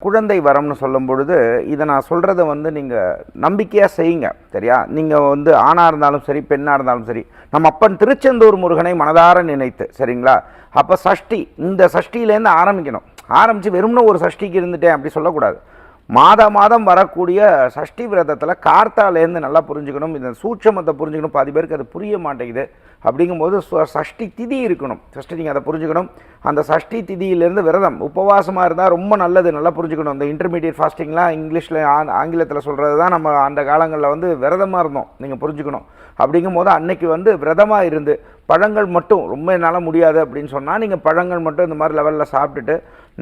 குழந்தை வரம்னு சொல்லும் பொழுது இதை நான் சொல்கிறத வந்து நீங்கள் நம்பிக்கையாக செய்யுங்க. சரியா? நீங்கள் வந்து ஆணாக இருந்தாலும் சரி, பெண்ணாக இருந்தாலும் சரி, நம்ம அப்பன் திருச்செந்தூர் முருகனை மனதார நினைத்து, சரிங்களா? அப்போ சஷ்டி, இந்த சஷ்டியிலேருந்து ஆரம்பிக்கணும். ஆரம்பித்து வெறும்னா ஒரு சஷ்டிக்கு இருந்துட்டேன் அப்படி சொல்லக்கூடாது. மாதம் வரக்கூடிய சஷ்டி விரதத்தில் கார்த்தாலேருந்து நல்லா புரிஞ்சுக்கணும். இந்த சூட்சமத்தை புரிஞ்சுக்கணும். பாதி பேருக்கு அது புரிய மாட்டேங்குது. அப்படிங்கும்போது சஷ்டி திதி இருக்கணும். சஷ்டி நீங்கள் அதை புரிஞ்சுக்கணும். அந்த சஷ்டி திதியிலேருந்து விரதம் உபவாசமாக இருந்தால் ரொம்ப நல்லது. நல்லா புரிஞ்சுக்கணும். இந்த இன்டர்மீடியட் ஃபாஸ்டிங்லாம் இங்கிலீஷில் ஆங்கிலத்தில் சொல்கிறது தான் நம்ம அந்த காலங்களில் வந்து விரதமாக இருந்தோம். நீங்கள் புரிஞ்சுக்கணும். அப்படிங்கும்போது அன்னைக்கு வந்து விரதமாக இருந்து பழங்கள் மட்டும், ரொம்ப என்னால் முடியாது அப்படின்னு சொன்னால் நீங்கள் பழங்கள் மட்டும் இந்த மாதிரி லெவலில் சாப்பிட்டுட்டு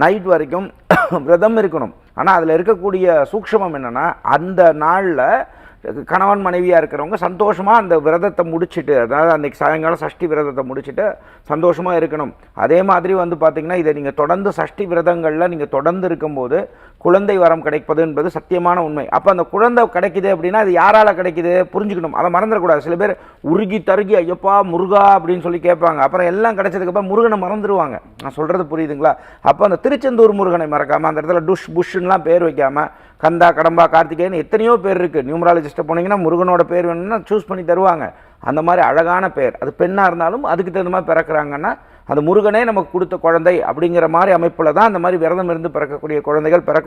நைட் வரைக்கும் விரதம் இருக்கணும். ஆனால் அதில் இருக்கக்கூடிய சூக்ஷமம் என்னென்னா, அந்த நாளில் கணவன் மனைவியாக இருக்கிறவங்க சந்தோஷமாக அந்த விரதத்தை முடிச்சுட்டு, அதாவது அன்றைக்கி சாயங்காலம் சஷ்டி விரதத்தை முடிச்சுட்டு சந்தோஷமாக இருக்கணும். அதே மாதிரி வந்து பார்த்திங்கன்னா, இதை நீங்கள் தொடர்ந்து சஷ்டி விரதங்களில் நீங்கள் தொடர்ந்து இருக்கும்போது குழந்தை வரம் கிடைப்பது என்பது சத்தியமான உண்மை. அப்போ அந்த குழந்தை கிடைக்குது அப்படின்னா அது யாரால் கிடைக்குது புரிஞ்சுக்கணும். அதை மறந்துடக்கூடாது. சில பேர் உருகி தருகி ஐயப்பா முருகா அப்படின்னு சொல்லி கேட்பாங்க. அப்புறம் எல்லாம் கிடைச்சதுக்கப்புறம் முருகனை மறந்துடுவாங்க. நான் சொல்கிறது புரியுதுங்களா? அப்போ அந்த திருச்செந்தூர் முருகனை மறக்காமல், அந்த இடத்துல டுஷ் புஷ்லாம் பேர் வைக்காமல், கந்தா, கடம்பா, கார்த்திகேயன் எத்தனையோ பேர் இருக்குது. நியூமராலஜிஸ்ட்டை போனீங்கன்னா முருகனோட பேர் வேணும்னா சூஸ் பண்ணி தருவாங்க. அந்த மாதிரி அழகான பேர், அது பெண்ணாக இருந்தாலும் அதுக்கு தகுந்த மாதிரி பிறக்கிறாங்கன்னா அந்த முருகனே நமக்கு கொடுத்த குழந்தை அப்படிங்கிற மாதிரி அமைப்பில் தான் அந்த மாதிரி விரதம் இருந்து பிறக்கக்கூடிய குழந்தைகள் பிறக்க